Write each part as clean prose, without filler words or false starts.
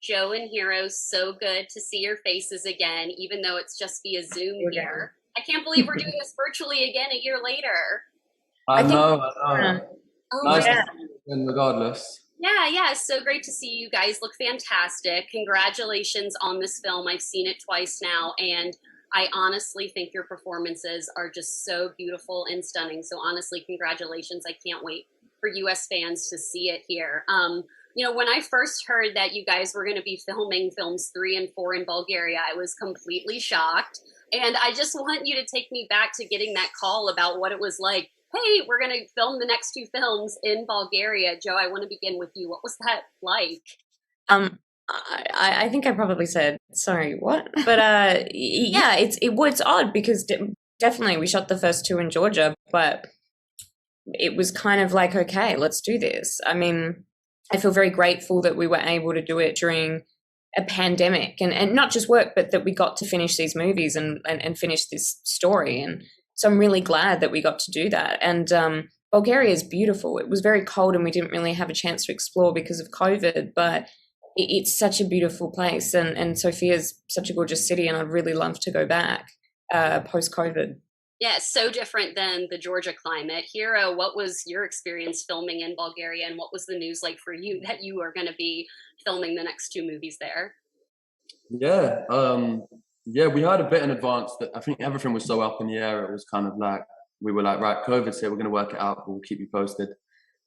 Joe and Hero, so good to see your faces again, even though it's just via Zoom Again. here. I can't believe we're doing this virtually again a year later. I think, I uh, know. Oh my, Nice to yeah. see you again, regardless. yeah, it's so great to see you guys look fantastic. Congratulations on this film. I've seen it twice now, and I honestly think your performances are just so beautiful and stunning. So honestly, congratulations. I can't wait for US fans to see it here. When I first heard that you guys were going to be filming films 3 and 4 in Bulgaria, I was completely shocked. And I just want you to take me back to getting that call about what it was like. Hey, we're going to film the next 2 films in Bulgaria. Joe, I want to begin with you. What was that like? Um, I think I probably said sorry, what? But yeah, it's odd because definitely we shot the first two in Georgia, but it was kind of like, okay, let's do this. I mean, I feel very grateful that we were able to do it during a pandemic and not just work, but that we got to finish these movies and finish this story. And so I'm really glad that we got to do that. And Bulgaria is beautiful. It was very cold and we didn't really have a chance to explore because of COVID, but it's such a beautiful place. And Sofia's such a gorgeous city. And I'd really love to go back post COVID. Yeah, it's so different than the Georgia climate. Hero, what was your experience filming in Bulgaria, and what was the news like for you that you are going to be filming the next 2 movies there? Yeah, yeah, we heard a bit in advance that I think everything was so up in the air. It was kind of like we were like, right, COVID's here, we're gonna work it out, we'll keep you posted.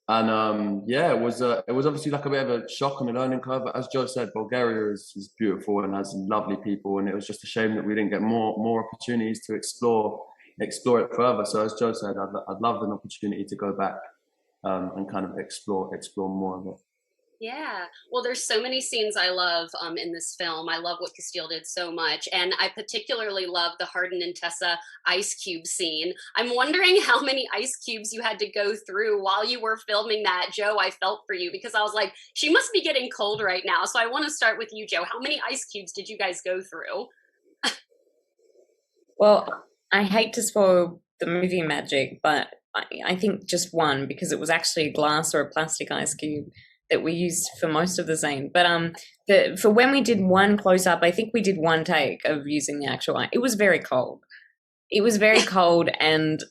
And yeah, it was obviously like a bit of a shock on the learning curve. But as Joe said, Bulgaria is beautiful and has lovely people, and it was just a shame that we didn't get more opportunities to explore it further. So as Joe said, I'd love an opportunity to go back and kind of explore more of it. Yeah. Well, there's so many scenes I love in this film. I love what Castile did so much. And I particularly love the Hardin and Tessa ice cube scene. I'm wondering how many ice cubes you had to go through while you were filming that. Joe, I felt for you because I was like, she must be getting cold right now. So I want to start with you, Joe. How many ice cubes did you guys go through? Well, I hate to spoil the movie magic, but I think just one because it was actually a glass or a plastic ice cube that we used for most of the scene. But for when we did one close up, I think we did one take of using the actual ice. It was very cold. It was very cold, and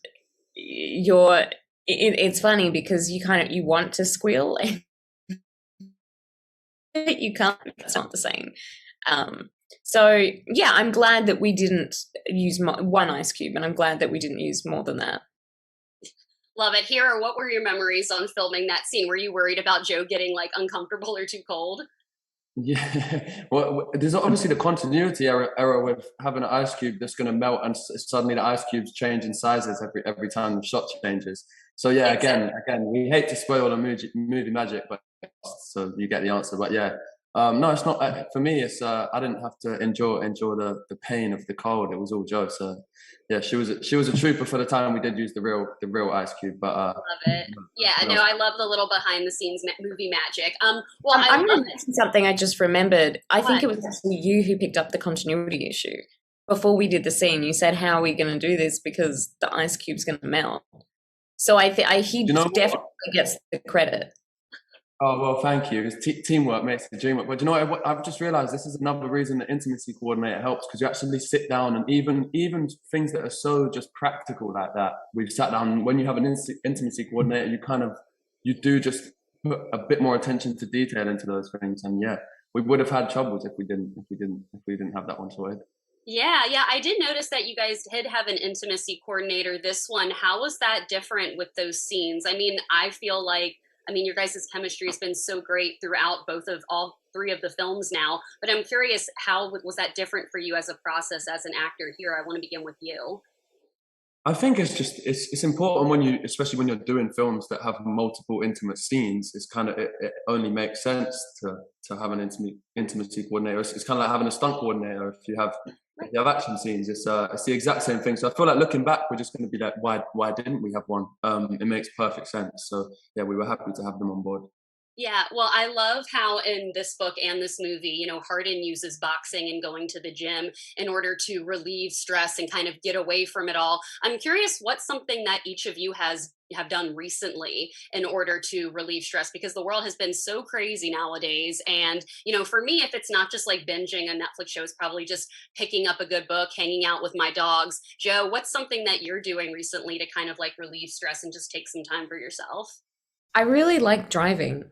it's funny because you want to squeal and you can't. It's not the same. So yeah, I'm glad that we didn't use one ice cube, and I'm glad that we didn't use more than that. Love it. Hero, what were your memories on filming that scene? Were you worried about Joe getting like uncomfortable or too cold? Yeah, well, there's obviously the continuity error with having an ice cube that's going to melt, and suddenly the ice cubes change in sizes every time the shot changes. So yeah, Exactly. again, we hate to spoil the movie magic, but so you get the answer. But yeah, no, it's not for me. It's I didn't have to endure the pain of the cold. It was all Joe. So yeah, she was a trooper for the time we did use the real ice cube. But Love it. Yeah, what no, else? I love the little behind the scenes movie magic. Well, I I'm love going to it. mention something I just remembered. I think What? it was actually you who picked up the continuity issue before we did the scene. You said, "How are we going to do this because the ice cube's going to melt?" So he You know definitely what? gets the credit. Oh, well, thank you. It's teamwork makes the dream work. But you know what? I've just realized this is another reason the intimacy coordinator helps because you actually sit down and even things that are so just practical like that. We've sat down when you have an intimacy coordinator, you do just put a bit more attention to detail into those things. And yeah, we would have had troubles if we didn't have that one sorted. Yeah, I did notice that you guys did have an intimacy coordinator this one. How was that different with those scenes? I mean, I feel like, your guys' chemistry has been so great throughout both of all 3 of the films now, but I'm curious, how was that different for you as a process as an actor here? I want to begin with you. I think it's important when you, especially when you're doing films that have multiple intimate scenes. It's kind of it only makes sense to have an intimacy coordinator. It's kind of like having a stunt coordinator. If you have action scenes, it's the exact same thing. So I feel like looking back, we're just going to be like, why didn't we have one? It makes perfect sense. So yeah, we were happy to have them on board. Yeah, well, I love how in this book and this movie, Hardin uses boxing and going to the gym in order to relieve stress and kind of get away from it all. I'm curious what's something that each of you has have done recently in order to relieve stress? Because the world has been so crazy nowadays. And, you know, for me, if it's not just like binging a Netflix show, it's probably just picking up a good book, hanging out with my dogs. Joe, what's something that you're doing recently to kind of like relieve stress and just take some time for yourself? I really like driving.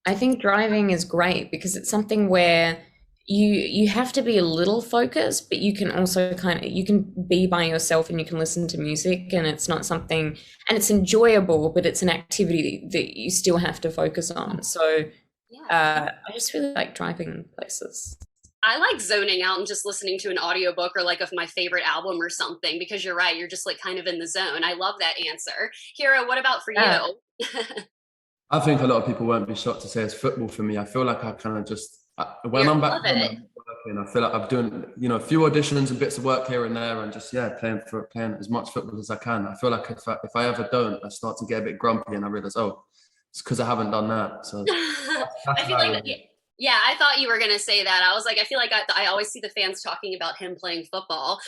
I think driving is great because it's something where you have to be a little focused, but you can also you can be by yourself and you can listen to music, and it's not something, and it's enjoyable, but it's an activity that you still have to focus on. So I just really like driving places. I like zoning out and just listening to an audiobook or like of my favorite album or something, because you're right, you're just like kind of in the zone. I love that answer. Hero, what about for you? I think a lot of people won't be shocked to say it's football for me. I feel like I kind of just, when I'm back home, I'm working, I feel like I'm doing, you know, a few auditions and bits of work here and there, and just, playing as much football as I can. I feel like if I ever don't, I start to get a bit grumpy and I realize, oh, it's because I haven't done that. So I feel like, yeah, I thought you were going to say that. I was like, I feel like I always see the fans talking about him playing football.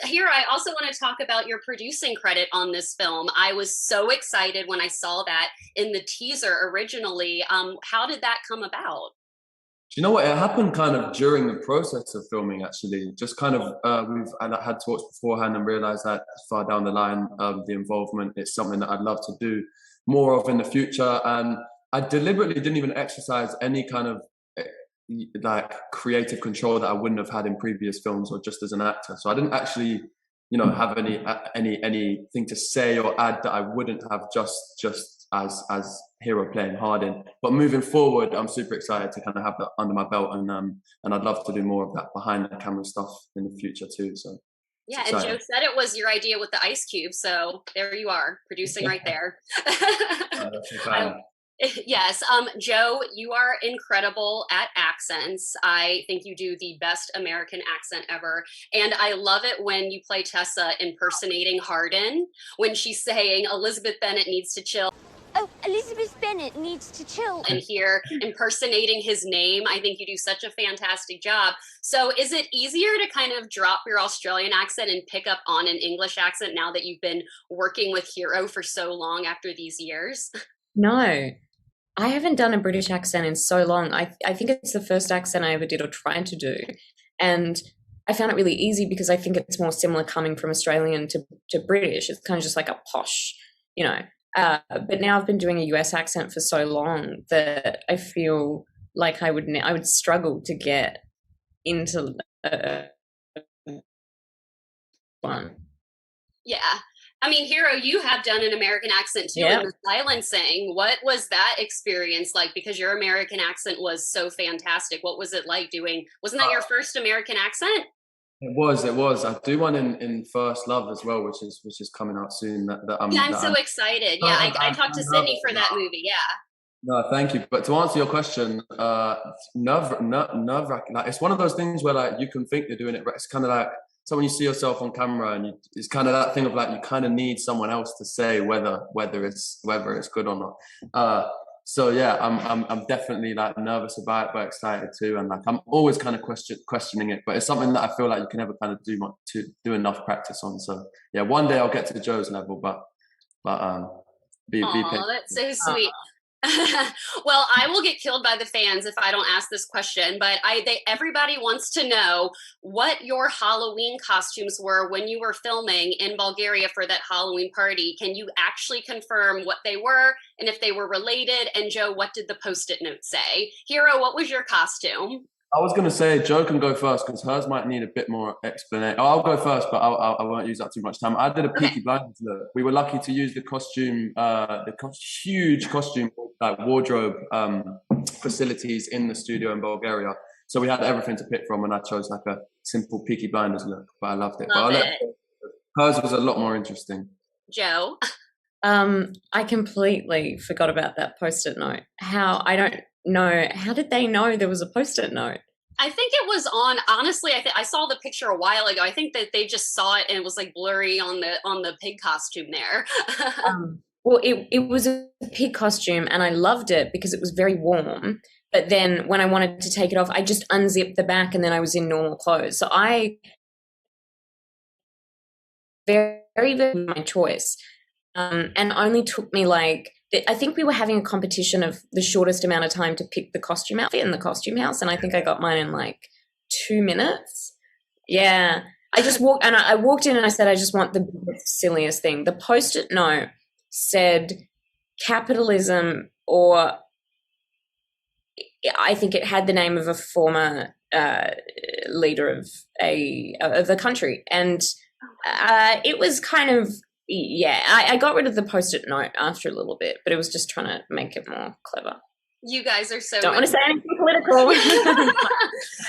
Here, I also want to talk about your producing credit on this film. I was so excited when I saw that in the teaser originally. How did that come about? Do you know what? It happened kind of during the process of filming, actually. Just kind of, I had talks beforehand and realized that far down the line, the involvement is something that I'd love to do more of in the future. And I deliberately didn't even exercise any kind of like creative control that I wouldn't have had in previous films or just as an actor. So I didn't actually, you know, have anything to say or add that I wouldn't have just as Hero playing Hardin. But moving forward, I'm super excited to kind of have that under my belt, and I'd love to do more of that behind the camera stuff in the future too. So yeah, and Joe said it was your idea with the ice cube, so there you are, producing right there. Yes. Joe, you are incredible at accents. I think you do the best American accent ever. And I love it when you play Tessa impersonating Hardin, when she's saying Elizabeth Bennet needs to chill. Oh, Elizabeth Bennet needs to chill. And here impersonating his name. I think you do such a fantastic job. So is it easier to kind of drop your Australian accent and pick up on an English accent now that you've been working with Hero for so long after these years? No. I haven't done a British accent in so long. I think it's the first accent I ever did or tried to do. And I found it really easy because I think it's more similar coming from Australian to British. It's kind of just like a posh, you know. But now I've been doing a US accent for so long that I feel like I would struggle to get into one. Yeah. I mean, Hero, you have done an American accent too in the silencing. What was that experience like? Because your American accent was so fantastic. What was it like doing? Wasn't that your first American accent? It was. I do one in First Love as well, which is coming out soon. I'm so excited. Yeah, I talked to Sydney for that movie. Yeah. No, thank you. But to answer your question, nerve-wracking. Like, it's one of those things where like you can think you're doing it, but it's kind of like, so when you see yourself on camera, and it's kind of that thing of like you kind of need someone else to say whether it's good or not. So yeah, I'm definitely like nervous about it, but excited too, and like I'm always kind of questioning it. But it's something that I feel like you can never kind of do enough practice on. So yeah, one day I'll get to Joe's level, but be patient. That's so sweet. Well, I will get killed by the fans if I don't ask this question, but everybody wants to know what your Halloween costumes were when you were filming in Bulgaria for that Halloween party. Can you actually confirm what they were and if they were related? And Joe, what did the Post-it note say? Hero, what was your costume? I was going to say Joe can go first because hers might need a bit more explanation. I'll go first, but I won't use that too much time. I did a Peaky Blinders look. We were lucky to use the costume, huge costume like wardrobe facilities in the studio in Bulgaria. So we had everything to pick from, and I chose like a simple Peaky Blinders look, but I loved it. Hers was a lot more interesting. Joe? I completely forgot about that Post-it note. I don't know. How did they know there was a Post-it note? I think it was on, honestly, I saw the picture a while ago. I think that they just saw it and it was like blurry on the pig costume there. Well, it was a pig costume and I loved it because it was very warm. But then when I wanted to take it off, I just unzipped the back and then I was in normal clothes. So I very, very my choice. and only took me like, I think we were having a competition of the shortest amount of time to pick the costume outfit in the costume house, and I think I got mine in like 2 minutes. Yeah. I just walked, and I walked in and I said, I just want the silliest thing. The Post-it note said capitalism, or I think it had the name of a former leader of the country, and it was kind of, yeah. I got rid of the Post-it note after a little bit, but it was just trying to make it more clever. You guys are so don't want to say anything political.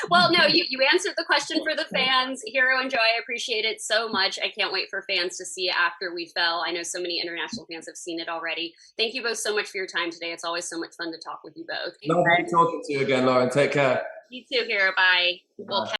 Well, no, you answered the question for the fans. Hero and Joy, I appreciate it so much. I can't wait for fans to see it after We Fell. I know so many international fans have seen it already. Thank you both so much for your time today. It's always so much fun to talk with you both. Lovely talking to you again, Lauren. Take care. You too, Hero. Bye. We'll